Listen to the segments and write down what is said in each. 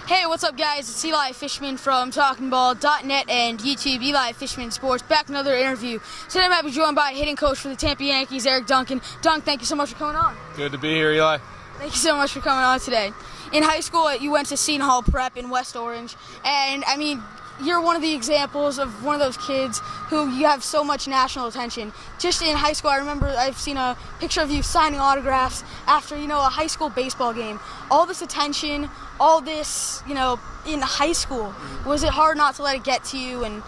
Hey, what's up, guys? It's Eli Fishman from TalkingBall.net and YouTube, Eli Fishman Sports. Back with another interview. Today I'm happy to be joined by hitting coach for the Tampa Yankees, Eric Duncan. Dunk, thank you so much for coming on. Good to be here, Eli. Thank you so much for coming on today. In high school, you went to Seton Hall Prep in West Orange, and I mean, you're one of the examples of one of those kids who you have so much national attention. Just in high school, I remember I've seen a picture of you signing autographs after, a high school baseball game. All this attention, all this, in high school. Was it hard not to let it get to you and,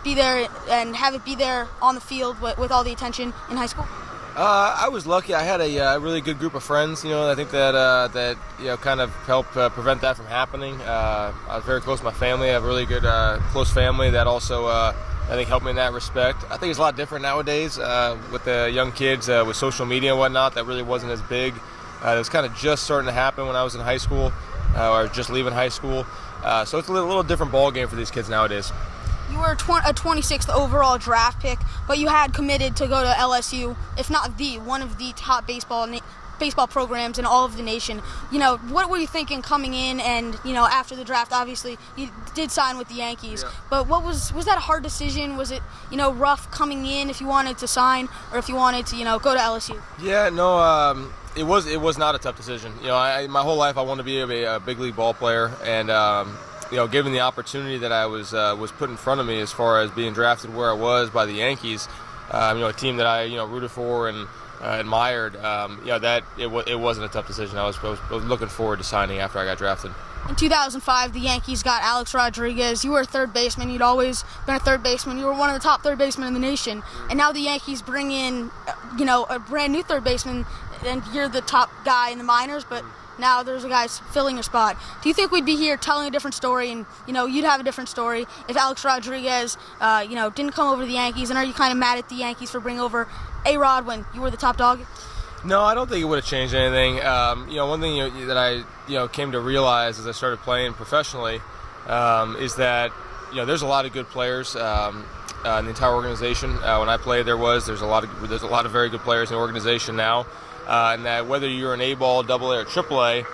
be there and have it be there on the field with all the attention in high school? I was lucky. I had a really good group of friends. I think that kind of helped prevent that from happening. I was very close to my family. I have a really good close family that also I think helped me in that respect. I think it's a lot different nowadays with the young kids with social media and whatnot. That really wasn't as big. It was kind of just starting to happen when I was in high school or just leaving high school. So it's a little different ball game for these kids nowadays. You were a 26th overall draft pick, but you had committed to go to LSU, if not one of the top baseball programs in all of the nation. What were you thinking coming in and, after the draft? Obviously, you did sign with the Yankees, but was that a hard decision? Was it, rough coming in if you wanted to sign or if you wanted to, go to LSU? Yeah, no, it was not a tough decision. My whole life I wanted to be a big league ball player, and given the opportunity that I was put in front of me as far as being drafted where I was by the Yankees, a team that I rooted for and admired, that it wasn't a tough decision. I was looking forward to signing after I got drafted. In 2005, the Yankees got Alex Rodriguez. You were a third baseman. You'd always been a third baseman. You were one of the top third basemen in the nation. And now the Yankees bring in, a brand new third baseman, and you're the top guy in the minors, but now there's a guy filling your spot. Do you think we'd be here telling a different story and, you'd have a different story if Alex Rodriguez, didn't come over to the Yankees? And are you kind of mad at the Yankees for bringing over A-Rod when you were the top dog? No, I don't think it would have changed anything. One thing that I came to realize as I started playing professionally is that there's a lot of good players in the entire organization. When I played, there's a lot of very good players in the organization now, and that whether you're an A-ball, AA, or AAA,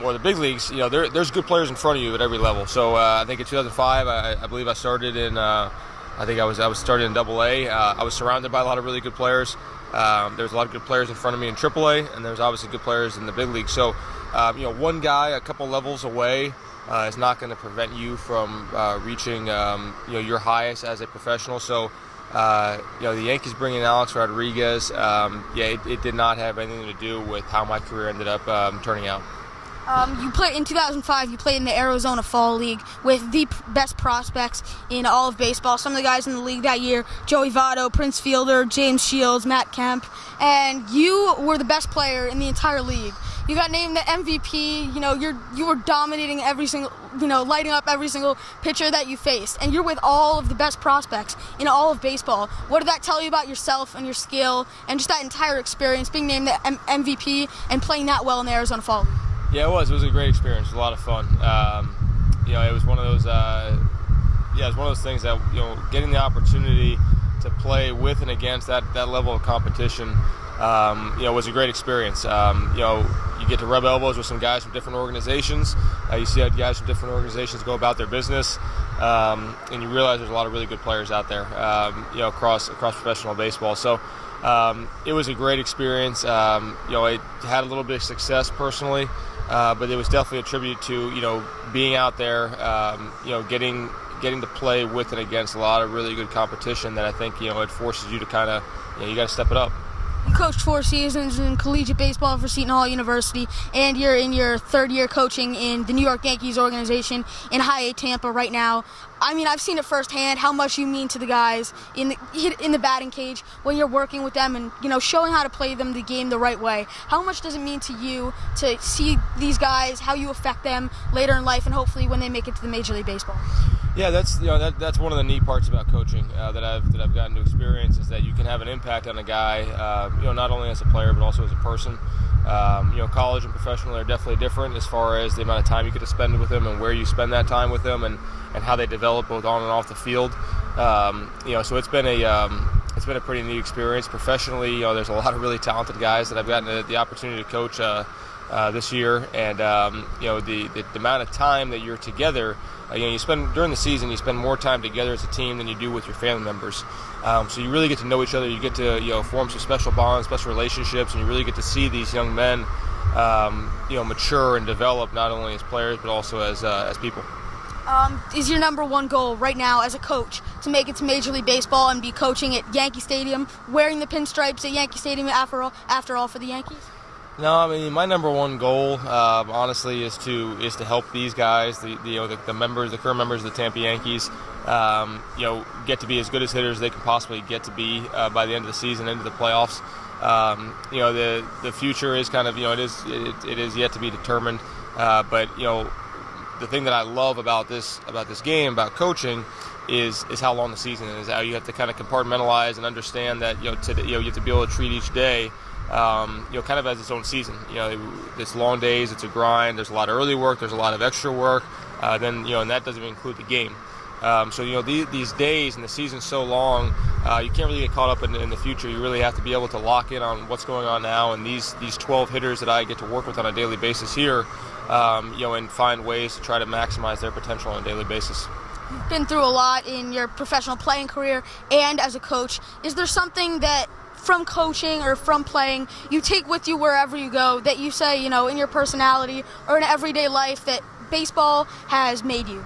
or the big leagues, there's good players in front of you at every level. So I think in 2005, I believe I started in. I was started in AA. I was surrounded by a lot of really good players. There was a lot of good players in front of me in AAA, and there's obviously good players in the big league. So, one guy a couple levels away is not going to prevent you from reaching, your highest as a professional. So, the Yankees bringing Alex Rodriguez, it did not have anything to do with how my career ended up turning out. You played in 2005. You played in the Arizona Fall League with the best prospects in all of baseball. Some of the guys in the league that year: Joey Votto, Prince Fielder, James Shields, Matt Kemp, and you were the best player in the entire league. You got named the MVP. You were dominating every single, lighting up every single pitcher that you faced, and you're with all of the best prospects in all of baseball. What did that tell you about yourself and your skill and just that entire experience, being named the MVP and playing that well in the Arizona Fall League? Yeah, it was a great experience. It was a lot of fun. It was one of those. It was one of those things that getting the opportunity to play with and against that level of competition, was a great experience. You get to rub elbows with some guys from different organizations. You see how guys from different organizations go about their business, and you realize there's a lot of really good players out there, across professional baseball. So. It was a great experience. It had a little bit of success personally, but it was definitely a tribute to being out there, getting to play with and against a lot of really good competition that I think it forces you to kind of you got to step it up. You coached 4 seasons in collegiate baseball for Seton Hall University, and you're in your third year coaching in the New York Yankees organization in High A Tampa right now. I mean, I've seen it firsthand how much you mean to the guys in the batting cage when you're working with them and showing how to play them the game the right way. How much does it mean to you to see these guys, how you affect them later in life, and hopefully when they make it to the Major League Baseball? Yeah, that's that's one of the neat parts about coaching that I've gotten to experience is that you can have an impact on a guy, not only as a player but also as a person. College and professional are definitely different as far as the amount of time you get to spend with them and where you spend that time with them and how they develop both on and off the field. So it's been a pretty neat experience professionally. There's a lot of really talented guys that I've gotten the opportunity to coach this year, and the amount of time that you're together. You spend during the season, you spend more time together as a team than you do with your family members. So you really get to know each other. You get to form some special bonds, special relationships, and you really get to see these young men mature and develop, not only as players but also as people. Is your number one goal right now as a coach to make it to Major League Baseball and be coaching at Yankee Stadium, wearing the pinstripes at Yankee Stadium after all for the Yankees? No, I mean, my number one goal, honestly, is to help these guys, the current members of the Tampa Yankees, get to be as good as hitters they can possibly get to be by the end of the season, into the playoffs. The future is kind of it is yet to be determined, but the thing that I love about this game, about coaching, is how long the season is. How you have to kind of compartmentalize and understand that you have to be able to treat each day kind of as its own season. It's long days, it's a grind. There's a lot of early work, there's a lot of extra work. And that doesn't even include the game. These days and the season's so long, you can't really get caught up in the future. You really have to be able to lock in on what's going on now. And these 12 hitters that I get to work with on a daily basis here, and find ways to try to maximize their potential on a daily basis. You've been through a lot in your professional playing career and as a coach. Is there something that from coaching or from playing you take with you wherever you go that you say, in your personality or in everyday life that baseball has made you?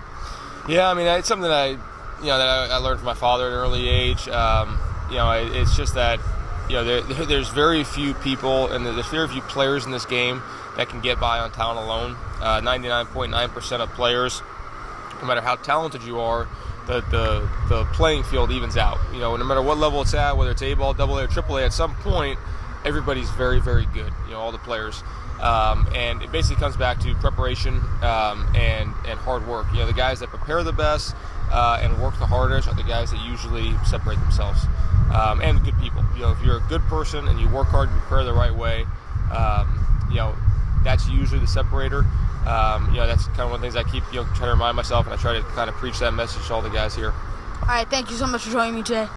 Yeah, I mean, it's something that I learned from my father at an early age. It's just that there's very few people and there's very few players in this game that can get by on talent alone. 99.9% of players, no matter how talented you are, the playing field evens out. No matter what level it's at, whether it's A-ball, AA, or AAA, at some point, everybody's very, very good. All the players. And it basically comes back to preparation and hard work. The guys that prepare the best and work the hardest are the guys that usually separate themselves. And good people. If you're a good person and you work hard and prepare the right way, that's usually the separator. That's kind of one of the things I keep trying to remind myself, and I try to kind of preach that message to all the guys here. All right, thank you so much for joining me today.